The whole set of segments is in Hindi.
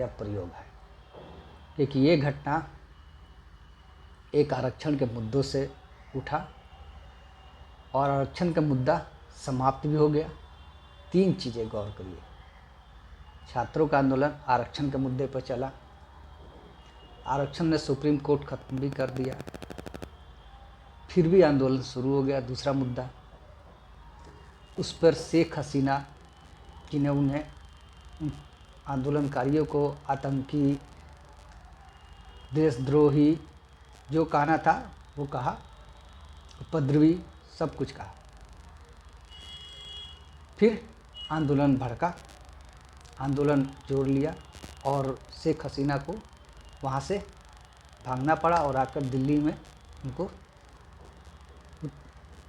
यह प्रयोग है, क्योंकि ये घटना एक आरक्षण के मुद्दों से उठा और आरक्षण का मुद्दा समाप्त भी हो गया। 3 चीज़ें गौर करिए, छात्रों का आंदोलन आरक्षण के मुद्दे पर चला, आरक्षण ने सुप्रीम कोर्ट खत्म भी कर दिया, फिर भी आंदोलन शुरू हो गया। दूसरा मुद्दा, उस पर शेख हसीना जिन्हें उन्हें आंदोलनकारियों को आतंकी, देशद्रोही जो कहना था वो कहा, उपद्रवी, सब कुछ कहा। फिर आंदोलन भड़का, आंदोलन जोड़ लिया और शेख हसीना को वहाँ से भागना पड़ा और आकर दिल्ली में उनको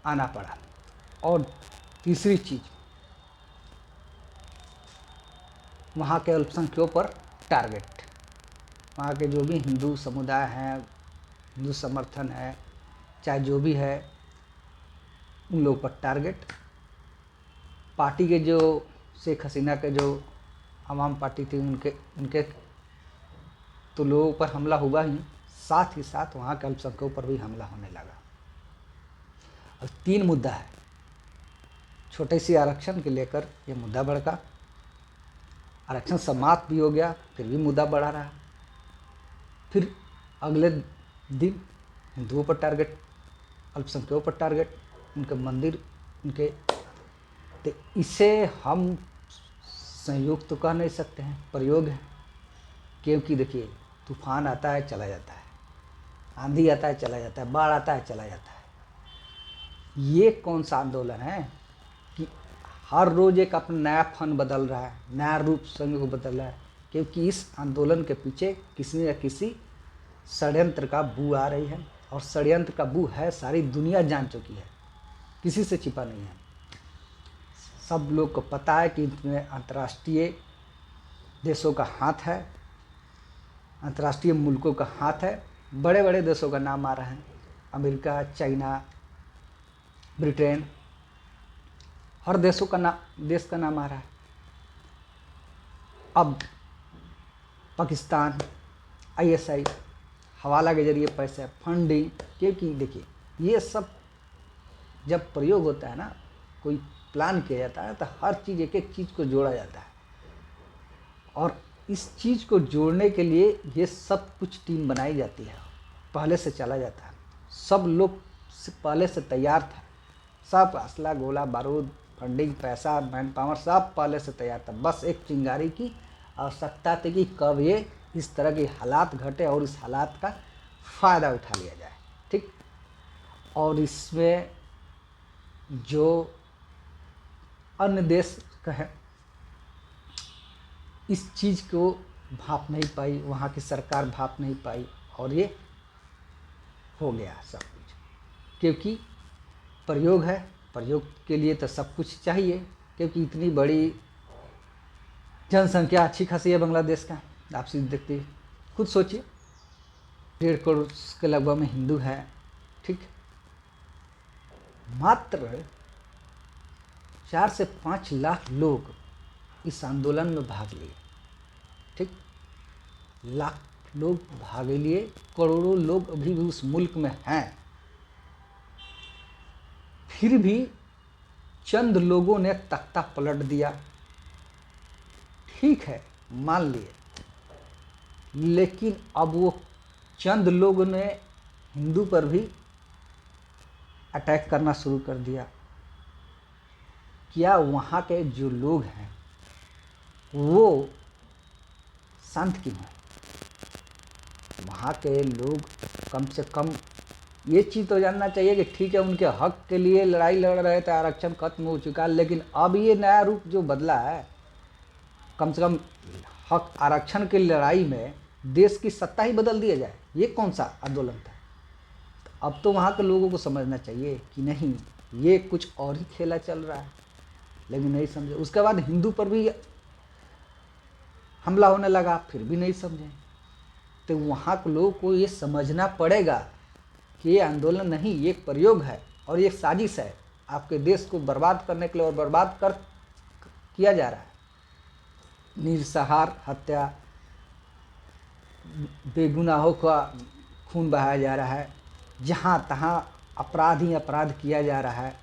आना पड़ा। और तीसरी चीज़, वहाँ के अल्पसंख्यकों पर टारगेट, वहाँ के जो भी हिंदू समुदाय हैं, हिंदू समर्थन है, चाहे जो भी है, उन लोगों पर टारगेट। पार्टी के जो शेख हसीना के जो आवाम पार्टी थी उनके तो लोगों पर हमला हुआ ही, साथ ही साथ वहाँ के अल्पसंख्यकों पर भी हमला होने लगा। और 3 मुद्दा है, छोटे सी आरक्षण के लेकर ये मुद्दा भड़का, आरक्षण समाप्त भी हो गया, फिर भी मुद्दा बढ़ा रहा। फिर अगले दिन हिंदुओं पर टारगेट, अल्पसंख्यकों पर टारगेट, उनके मंदिर, उनके, तो इसे हम संयोग तो कह नहीं सकते हैं, प्रयोग है। क्योंकि देखिए, तूफान आता है चला जाता है, आंधी आता है चला जाता है, बाढ़ आता है चला जाता है। ये कौन सा आंदोलन है कि हर रोज़ एक अपना नया फन बदल रहा है, नया रूप संग बदल रहा है, क्योंकि इस आंदोलन के पीछे किसी न किसी षड्यंत्र का बू आ रही है। और षड्यंत्र का बू है, सारी दुनिया जान चुकी है, किसी से छिपा नहीं है। सब लोग को पता है कि इसमें अंतर्राष्ट्रीय देशों का हाथ है, अंतर्राष्ट्रीय मुल्कों का हाथ है। बड़े बड़े देशों का नाम आ रहा है, अमेरिका, चाइना, ब्रिटेन, हर देश का नाम आ रहा है। अब पाकिस्तान, ISI, हवाला के जरिए पैसे, फंडिंग, क्योंकि देखिए ये सब जब प्रयोग होता है ना, कोई प्लान किया जाता है तो हर चीज़, एक एक चीज़ को जोड़ा जाता है। और इस चीज़ को जोड़ने के लिए ये सब कुछ टीम बनाई जाती है, पहले से चला जाता है। सब लोग पहले से तैयार था, सब असला, गोला बारूद, फंडिंग, पैसा, मैन पावर सब पहले से तैयार था। बस एक चिंगारी की आवश्यकता थी कि कब ये इस तरह के हालात घटे और इस हालात का फ़ायदा उठा लिया जाए, ठीक। और इसमें जो अन्य देश का है, इस चीज़ को भाप नहीं पाई, वहाँ की सरकार भाप नहीं पाई, और ये हो गया सब कुछ। क्योंकि प्रयोग है, प्रयोग के लिए तो सब कुछ चाहिए, क्योंकि इतनी बड़ी जनसंख्या अच्छी खासी है बांग्लादेश का, आप सीधे देखते खुद सोचिए, 1.5 करोड़ के लगभग में हिंदू है, ठीक। मात्र 4 से 5 लाख लोग इस आंदोलन में भाग लिए, ठीक। लाख लोग भाग लिए, करोड़ों लोग अभी भी उस मुल्क में हैं। फिर भी चंद लोगों ने तख्ता पलट दिया, ठीक है, मान लिए। लेकिन अब वो चंद लोगों ने हिंदू पर भी अटैक करना शुरू कर दिया। क्या वहाँ के जो लोग हैं वो शांत क्यों हैं? वहाँ के लोग कम से कम ये चीज़ तो जानना चाहिए कि ठीक है, उनके हक के लिए लड़ाई लड़ रहे थे, आरक्षण खत्म हो चुका है, लेकिन अब ये नया रूप जो बदला है, कम से कम हक आरक्षण की लड़ाई में देश की सत्ता ही बदल दिया जाए, ये कौन सा आंदोलन था? तो अब तो वहाँ के लोगों को समझना चाहिए कि नहीं, ये कुछ और ही खेला चल रहा है, लेकिन नहीं समझे। उसके बाद हिंदू पर भी हमला होने लगा, फिर भी नहीं समझे। तो वहाँ के लोगों को ये समझना पड़ेगा कि ये आंदोलन नहीं, ये एक प्रयोग है और ये साजिश है, आपके देश को बर्बाद करने के लिए, और बर्बाद किया जा रहा है। निरसहार हत्या, बेगुनाहों का खून बहाया जा रहा है, जहाँ तहाँ अपराध ही अपराध किया जा रहा है।